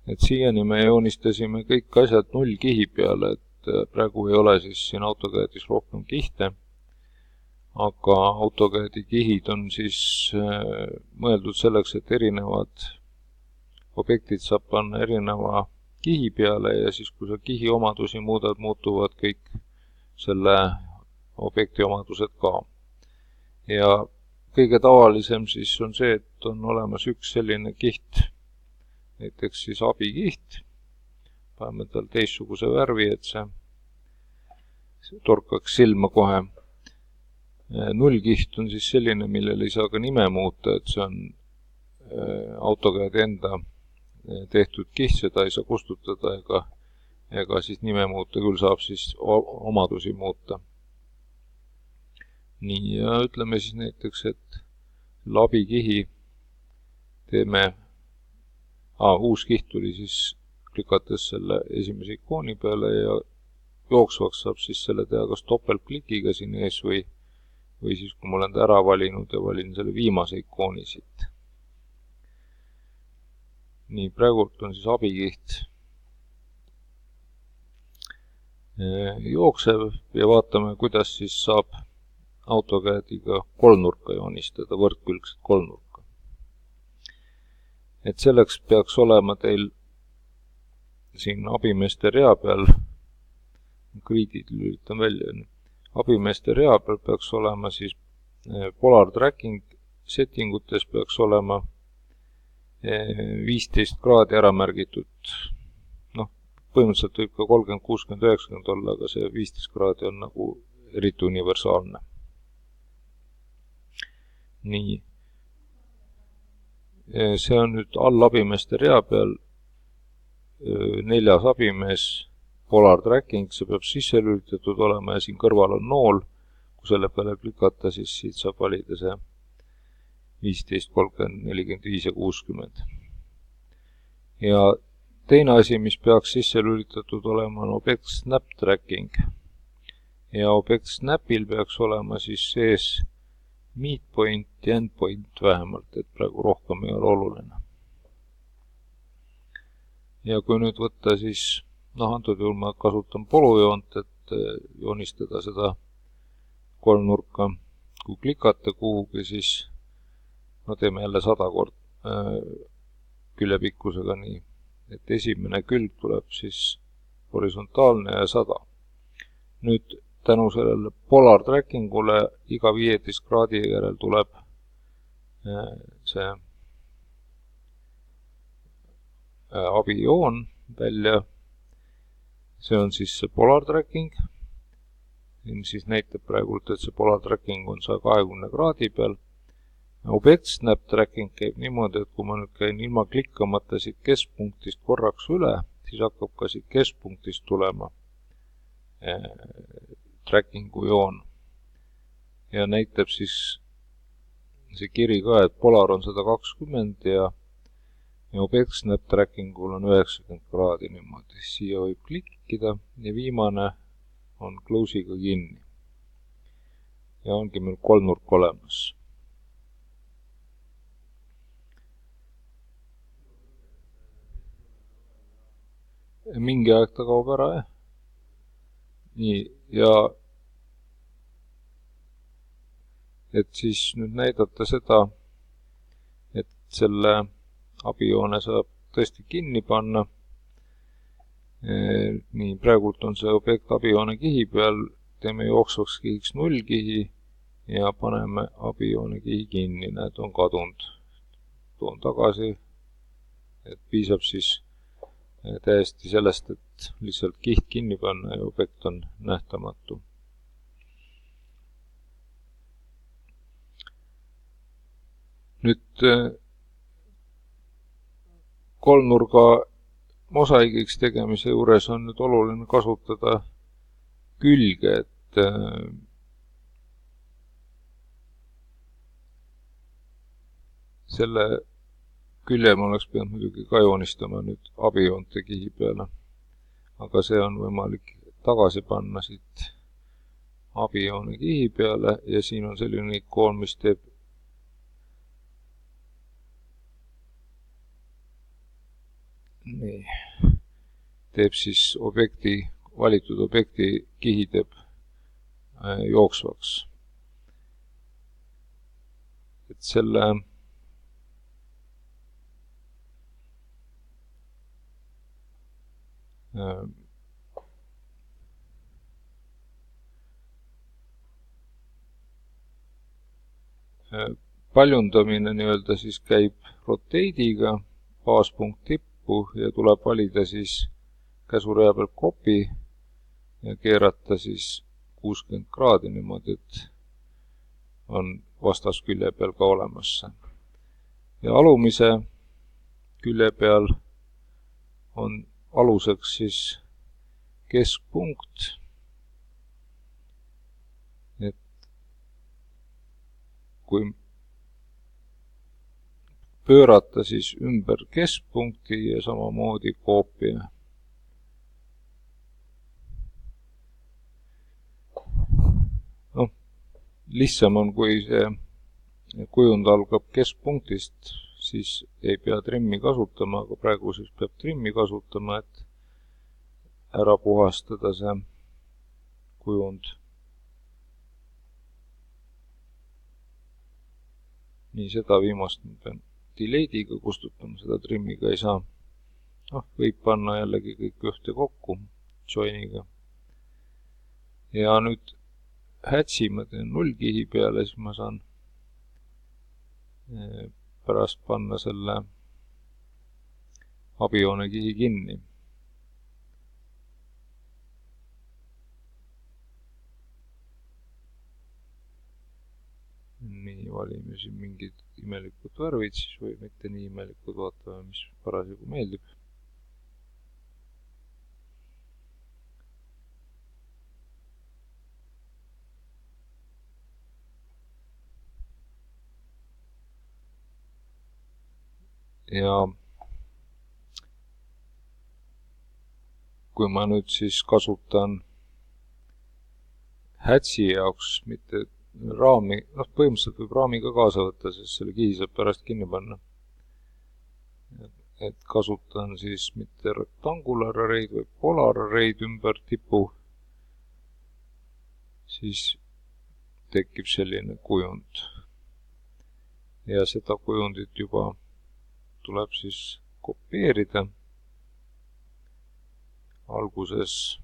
Et siiani me joonistasime kõik asjad nullkihi peale, et praegu ei ole siis siin AutoCADis rohkem kihte, aga AutoCADi kihid on siis mõeldud selleks, et erinevad objektid saab panna erineva kihi peale ja siis, kui sa kihi omadusi muudad, muutuvad kõik selle objekti omadused ka. Ja kõige tavalisem siis on see, et on olemas üks selline kiht, näiteks siis abikiht, paneme tal teistsuguse värvi, et see torkaks silma kohe. Nullkiht on siis selline, millel ei saa ka nime muuta, et see on AutoCAD enda tehtud kiht, seda ei saa kustutada ega siis nime muuta, küll saab siis omadusi muuta. Nii, ja ütleme siis näiteks, et abikihi teeme, uus kiht tuli siis klikates selle esimese ikooni peale ja jooksvaks saab siis selle teha kas topeltklikiga siin ees või siis, kui ma olen ta ära valinud ja valin selle viimase ikooni siit. Nii, praegult on siis abikiht jooksev ja vaatame, kuidas siis saab AutoCADiga kolmnurka joonistada, võrdkülgset kolmnurka. Et selleks peaks olema teil siin abimeeste rea peal, kriidid lülitan välja, abimeeste rea peal peaks olema siis Polar Tracking settingutes peaks olema 15 kraadi ära märgitud. Põhimõtteliselt võib ka 30, 60, 90 olla, aga see 15 kraadi on nagu eriti universaalne. Nii. See on nüüd all abimeeste rea peal 4. abimees Polar Tracking, see peab sisse lülitatud olema ja siin kõrval on nool. Kui selle peale klikata, siis siit saab valida see 15, 30, 45 ja 60. Ja teine asi, mis peaks sisse lülitatud olema, on objekt Snap Tracking. Ja objekt Snapil peaks olema siis sees Midpoint ja Endpoint vähemalt, et praegu rohkem ei ole oluline. Ja kui nüüd võtta siis, antud juhul ma kasutan polujoont, et joonistada seda kolmnurka. Kui klikata kuhugi, siis teeme jälle 100 korda küljepikkusega nii, et esimene külg tuleb siis horisontaalne ja 100. Nüüd tänu sellele Polar Trackingule iga 15 kraadi järel tuleb see abijoon välja. See on siis see Polar Tracking. Siin siis näitab praegult, et see Polar Tracking on 120 kraadi peal. Objekt Snap Tracking käib niimoodi, et kui ma nüüd käin ilma klikkamata siit keskpunktist korraks üle, siis hakkab ka siit keskpunktist tulema trackingu joon. Ja näitab siis see kiri ka, et Polar on 120 ja objekt Snap Trackingul on 90 kraadi niimoodi. Siia võib klikkida ja viimane on close'iga kinni. Ja ongi meil kolmnurk olemas. Mingi aeg ta kaob ära, jah. Nii, ja et siis nüüd näidata seda, et selle abijoone saab tõesti kinni panna. Nii, praegult on see objekt abijoone kihi peal, teeme jooksvaks kihiks nullkihi ja paneme abijoone kihi kinni, näed, on kadunud. Toon tagasi, et piisab siis täiesti sellest, et lihtsalt kiht kinni panna ja objekt on nähtamatu. Nüüd kolmnurga mosaigiks tegemise juures on nüüd oluline kasutada külge, et selle külje ma oleks pidanud muidugi ka joonistama nüüd abijoonte kihi peale, aga see on võimalik tagasi panna siit abijoone kihi peale ja siin on selline ikoon, mis teeb . nii, teeb siis valitud objekti kihi teeb jooksvaks. Et selle paljundamine nii-öelda siis käib rotate'iga, baaspunkt tippu ja tuleb valida siis käsurea peal kopi ja keerata siis 60 kraadi niimoodi, et on vastaskülje peal ka olemas. Ja alumise külje peal on aluseks siis keskpunkt, et kui pöörata siis ümber keskpunkti ja samamoodi koopia. Lihtsam on, kui see kujund algab keskpunktist, siis ei pea trimmi kasutama, aga praegu siis peab trimmi kasutama, et ära puhastada see kujund. Nii, seda viimast ma pean delete'iga kustutama, seda trimmiga ei saa. Võib panna jällegi kõik ühte kokku joiniga. Ja nüüd hatchi ma teen nullkihi peale, siis ma saan pärast panna selle abijoone kihi kinni. Nii, valime siin mingid imelikud värvid, siis või mitte nii imelikud, vaatame, mis parasjagu meeldib. Ja kui ma nüüd siis kasutan hatchi jaoks mitte raami, põhimõtteliselt võib raami ka kaasa võtta, sest selle kihi saab pärast kinni panna. Et kasutan siis mitte rectangular array'd või polar array'd ümber tipu, siis tekib selline kujund. Ja seda kujundit juba tuleb siis kopeerida. Alguses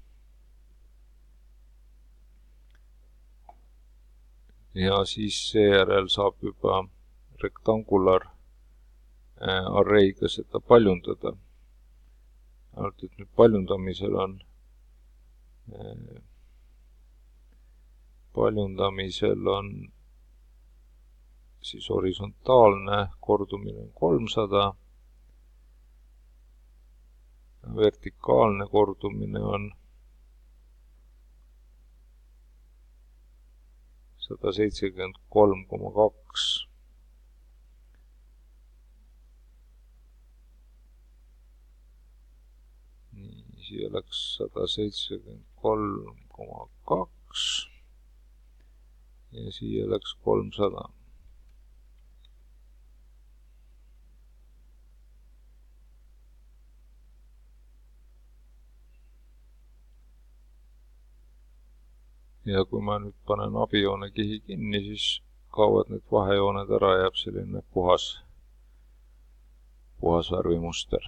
ja siis seejärel saab juba rectangular array'ga seda paljundada. Ainult, et nüüd paljundamisel on siis horisontaalne kordumine 300, vertikaalne kordumine on 173,2. Nii, siia läks 173,2 ja siia läks 300. Ja kui ma nüüd panen abijoone kihi kinni, siis kaovad need vahejooned ära, jääb selline puhas värvimuster.